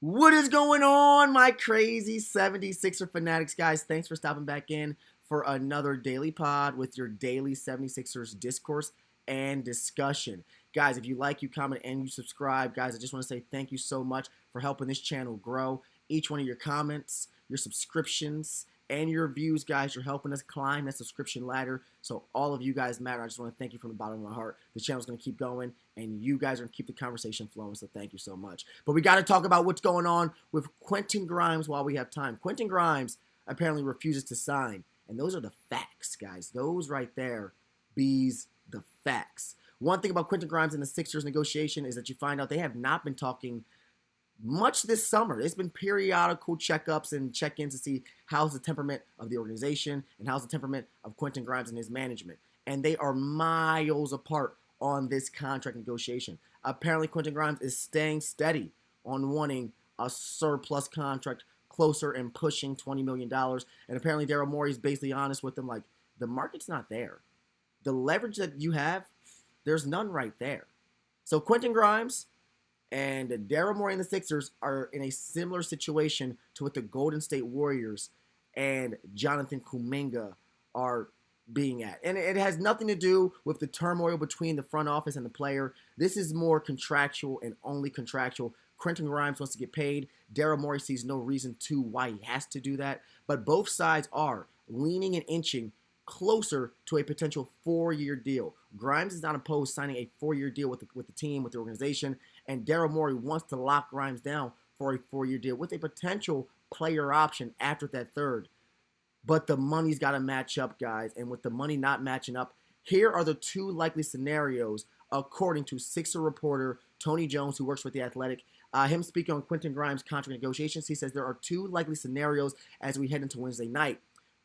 What is going on, my crazy 76er fanatics, guys? Thanks for stopping back in for another daily pod with your daily 76ers discourse and discussion. Guys, if you like, you comment, and you subscribe, guys, I just want to say thank you so much for helping this channel grow. Each one of your comments, your subscriptions, and your views, guys, you're helping us climb that subscription ladder. So all of you guys matter. I just want to thank you from the bottom of my heart. The channel's going to keep going, and you guys are going to keep the conversation flowing. So thank you so much. But we got to talk about what's going on with Quentin Grimes while we have time. Quentin Grimes apparently refuses to sign, and those are the facts, guys. Those right there, bees the facts. One thing about Quentin Grimes and the Sixers negotiation is that you find out they have not been talking much this summer. It's been periodical checkups and check-ins to see how's the temperament of the organization and how's the temperament of Quentin Grimes and his management. And they are miles apart on this contract negotiation. Apparently, Quentin Grimes is staying steady on wanting a surplus contract closer and pushing $20 million. And apparently, Daryl Morey is basically honest with them, like, the market's not there. The leverage that you have, there's none right there. So Quentin Grimes and Daryl Morey and the Sixers are in a similar situation to what the Golden State Warriors and Jonathan Kuminga are being at. And it has nothing to do with the turmoil between the front office and the player. This is more contractual and only contractual. Quentin Grimes wants to get paid. Daryl Morey sees no reason to why he has to do that. But both sides are leaning and inching closer to a potential 4-year deal. Grimes is not opposed signing a 4-year deal with the team, with the organization, and Daryl Morey wants to lock Grimes down for a 4-year deal with a potential player option after that third. But the money's got to match up, guys, and with the money not matching up, here are the two likely scenarios according to Sixer reporter Tony Jones, who works with The Athletic. Him speaking on Quentin Grimes' contract negotiations, he says there are two likely scenarios as we head into Wednesday night.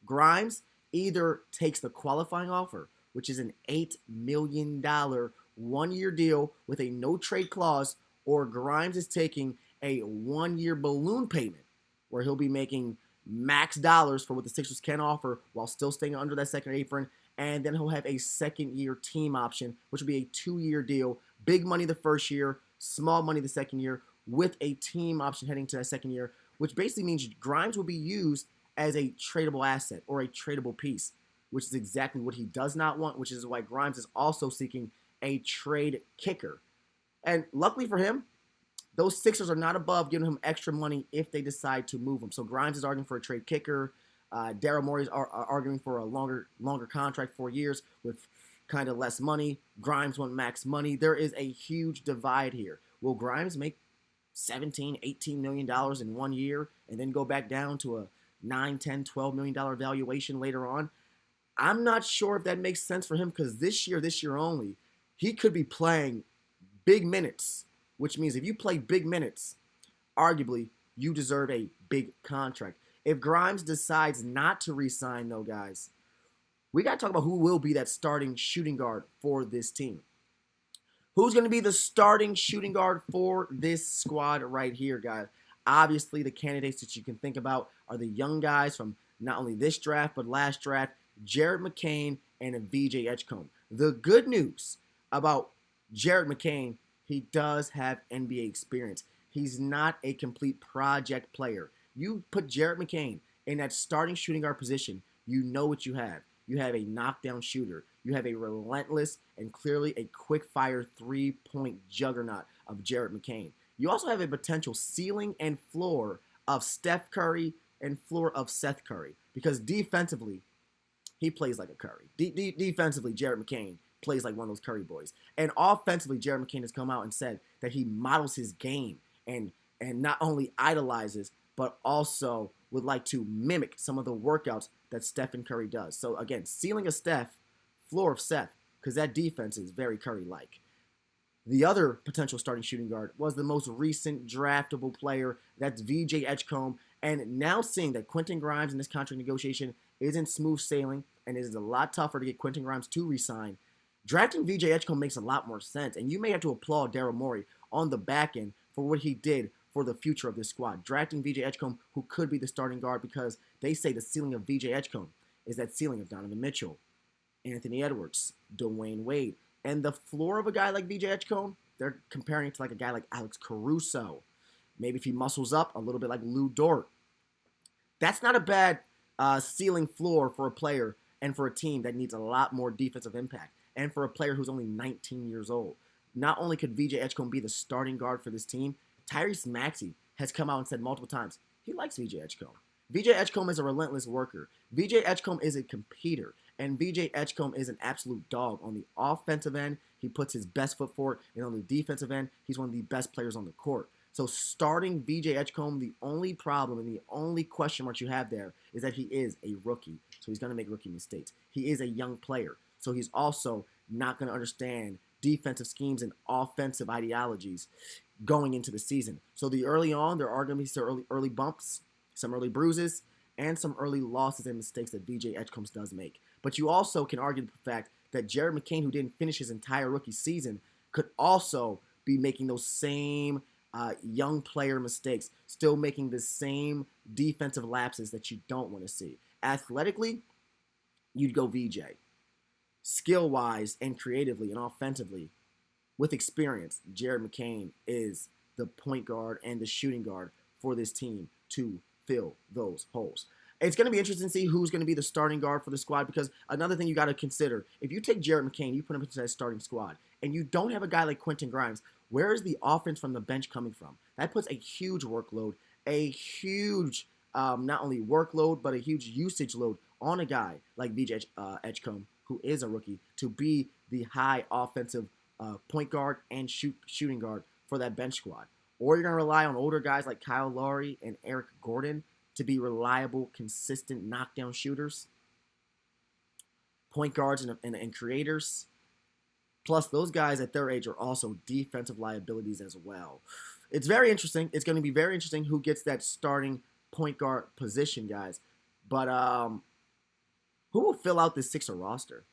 Grimes either takes the qualifying offer, which is an $8 million 1-year deal with a no-trade clause, or Grimes is taking a 1-year balloon payment where he'll be making max dollars for what the Sixers can offer while still staying under that second apron, and then he'll have a second-year team option, which will be a 2-year deal. Big money the first year, small money the second year, with a team option heading to that second year, which basically means Grimes will be used as a tradable asset or a tradable piece, which is exactly what he does not want, which is why Grimes is also seeking a trade kicker. And luckily for him, those Sixers are not above giving him extra money if they decide to move him. So Grimes is arguing for a trade kicker. Daryl Morey is arguing for a longer contract, 4 years, with kind of less money. Grimes want max money. There is a huge divide here. Will Grimes make $17, $18 million in 1 year and then go back down to a $9, $10, $12 million valuation later on? I'm not sure if that makes sense for him, because this year only, he could be playing big minutes, which means if you play big minutes, arguably, you deserve a big contract. If Grimes decides not to re-sign, though, guys, we got to talk about who will be that starting shooting guard for this team. Who's going to be the starting shooting guard for this squad right here, guys? Obviously, the candidates that you can think about are the young guys from not only this draft, but last draft, Jared McCain and VJ Edgecombe. The good news about Jared McCain, he does have NBA experience. He's not a complete project player. You put Jared McCain in that starting shooting guard position, you know what you have. You have a knockdown shooter. You have a relentless and clearly a quick-fire three-point juggernaut of Jared McCain. You also have a potential ceiling and floor of Steph Curry and floor of Seth Curry, because defensively, he plays like a Curry. Defensively, Jared McCain plays like one of those Curry boys. And offensively, Jared McCain has come out and said that he models his game and not only idolizes, but also would like to mimic some of the workouts that Stephen Curry does. So again, ceiling of Steph, floor of Seth, because that defense is very Curry-like. The other potential starting shooting guard was the most recent draftable player. That's VJ Edgecombe. And now seeing that Quentin Grimes in this contract negotiation isn't smooth sailing and it is a lot tougher to get Quentin Grimes to re-sign, drafting VJ Edgecombe makes a lot more sense. And you may have to applaud Daryl Morey on the back end for what he did for the future of this squad. Drafting VJ Edgecombe, who could be the starting guard, because they say the ceiling of VJ Edgecombe is that ceiling of Donovan Mitchell, Anthony Edwards, Dwayne Wade. And the floor of a guy like VJ Edgecombe, they're comparing it to like a guy like Alex Caruso, Maybe if he muscles up a little bit like Lou Dort. That's not a bad ceiling floor for a player and for a team that needs a lot more defensive impact, and for a player who's only 19 years old. Not only could VJ Edgecombe be the starting guard for this team, Tyrese Maxey has come out and said multiple times he likes VJ Edgecombe. VJ Edgecombe is a relentless worker. VJ Edgecombe is a competitor, and VJ Edgecombe is an absolute dog. On the offensive end, he puts his best foot forward, and on the defensive end, he's one of the best players on the court. So starting VJ Edgecombe, the only problem and the only question mark you have there is that he is a rookie. So he's going to make rookie mistakes. He is a young player. So he's also not going to understand defensive schemes and offensive ideologies going into the season. So the early on, there are going to be some early bumps, some early bruises, and some early losses and mistakes that VJ Edgecombe does make. But you also can argue the fact that Jared McCain, who didn't finish his entire rookie season, could also be making those same young player mistakes, still making the same defensive lapses that you don't want to see. Athletically, you'd go VJ. Skill-wise and creatively and offensively, with experience, Jared McCain is the point guard and the shooting guard for this team to fill those holes. It's going to be interesting to see who's going to be the starting guard for the squad, because another thing you got to consider, if you take Jared McCain, you put him into that starting squad, and you don't have a guy like Quentin Grimes, where is the offense from the bench coming from? That puts a huge workload, a huge not only workload, but a huge usage load on a guy like VJ Edgecombe, who is a rookie, to be the high offensive point guard and shooting guard for that bench squad. Or you're going to rely on older guys like Kyle Lowry and Eric Gordon to be reliable, consistent knockdown shooters, point guards and creators. Plus, those guys at their age are also defensive liabilities as well. It's very interesting. It's going to be very interesting who gets that starting point guard position, guys. But who will fill out this Sixer roster?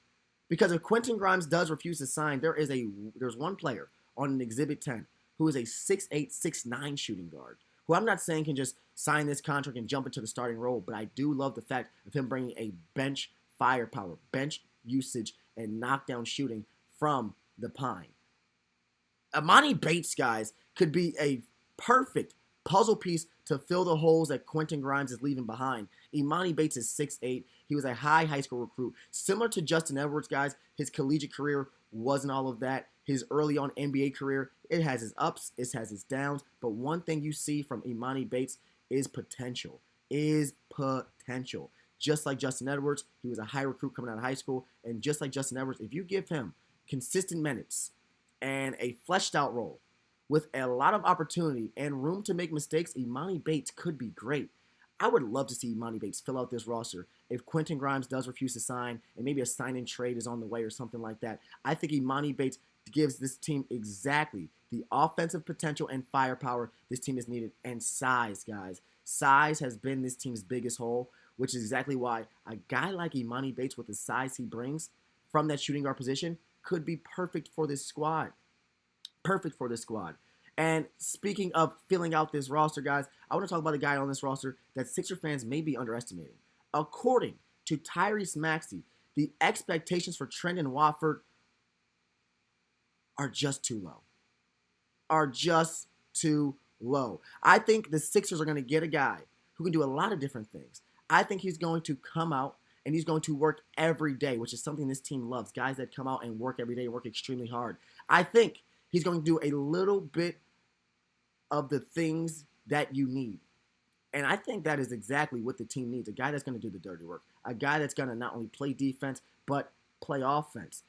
Because if Quentin Grimes does refuse to sign, there's one player on an Exhibit 10 who is a 6'8", 6'9" shooting guard, who I'm not saying can just sign this contract and jump into the starting role, but I do love the fact of him bringing a bench firepower, bench usage, and knockdown shooting from the Pine. Imani Bates, guys, could be a perfect puzzle piece to fill the holes that Quentin Grimes is leaving behind. Imani Bates is 6'8". He was a high school recruit. Similar to Justin Edwards, guys, his collegiate career wasn't all of that. His early on NBA career, it has its ups, it has its downs. But one thing you see from Imani Bates is potential. Just like Justin Edwards, he was a high recruit coming out of high school. And just like Justin Edwards, if you give him consistent minutes and a fleshed out role with a lot of opportunity and room to make mistakes, Imani Bates could be great. I would love to see Imani Bates fill out this roster if Quentin Grimes does refuse to sign and maybe a sign-in trade is on the way or something like that. I think Imani Bates gives this team exactly the offensive potential and firepower this team is needed, and size, guys. Size has been this team's biggest hole, which is exactly why a guy like Imani Bates with the size he brings from that shooting guard position could be perfect for this squad. Perfect for this squad. And speaking of filling out this roster, guys, I want to talk about a guy on this roster that Sixer fans may be underestimating. According to Tyrese Maxey, the expectations for Trendon Watford are just too low. I think the Sixers are going to get a guy who can do a lot of different things. I think he's going to come out and he's going to work every day, which is something this team loves. Guys that come out and work every day and work extremely hard. I think he's going to do a little bit of the things that you need. And I think that is exactly what the team needs. A guy that's going to do the dirty work. A guy that's going to not only play defense, but play offense,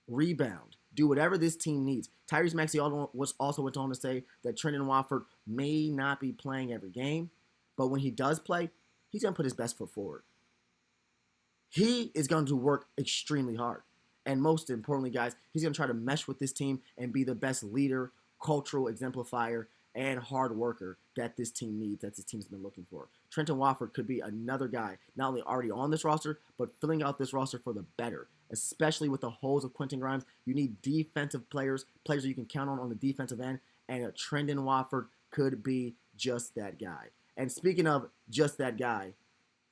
rebound, do whatever this team needs. Tyrese Maxey also went on to say that Trendon Watford may not be playing every game, but when he does play, he's going to put his best foot forward. He is going to work extremely hard. And most importantly, guys, he's going to try to mesh with this team and be the best leader, cultural exemplifier, and hard worker that this team needs, that this team's been looking for. Trendon Watford could be another guy, not only already on this roster, but filling out this roster for the better, especially with the holes of Quentin Grimes. You need defensive players that you can count on the defensive end, and a Trendon Watford could be just that guy. And speaking of just that guy,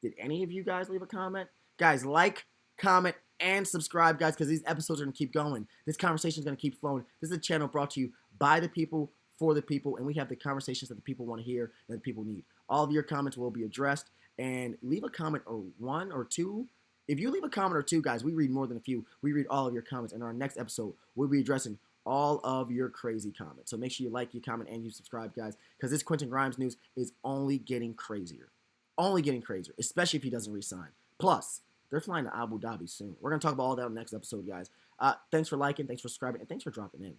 did any of you guys leave a comment? Guys, like, comment, and subscribe, guys, because these episodes are going to keep going. This conversation is going to keep flowing. This is a channel brought to you by the people, for the people, and we have the conversations that the people want to hear and that people need. All of your comments will be addressed, and leave a comment or one or two. If you leave a comment or two, guys, we read more than a few. We read all of your comments. In our next episode, we'll be addressing all of your crazy comments. So make sure you like, you comment, and you subscribe, guys, because this Quentin Grimes news is only getting crazier. Only getting crazier, especially if he doesn't resign. Plus, they're flying to Abu Dhabi soon. We're going to talk about all that in the next episode, guys. Thanks for liking, thanks for subscribing, and thanks for dropping in.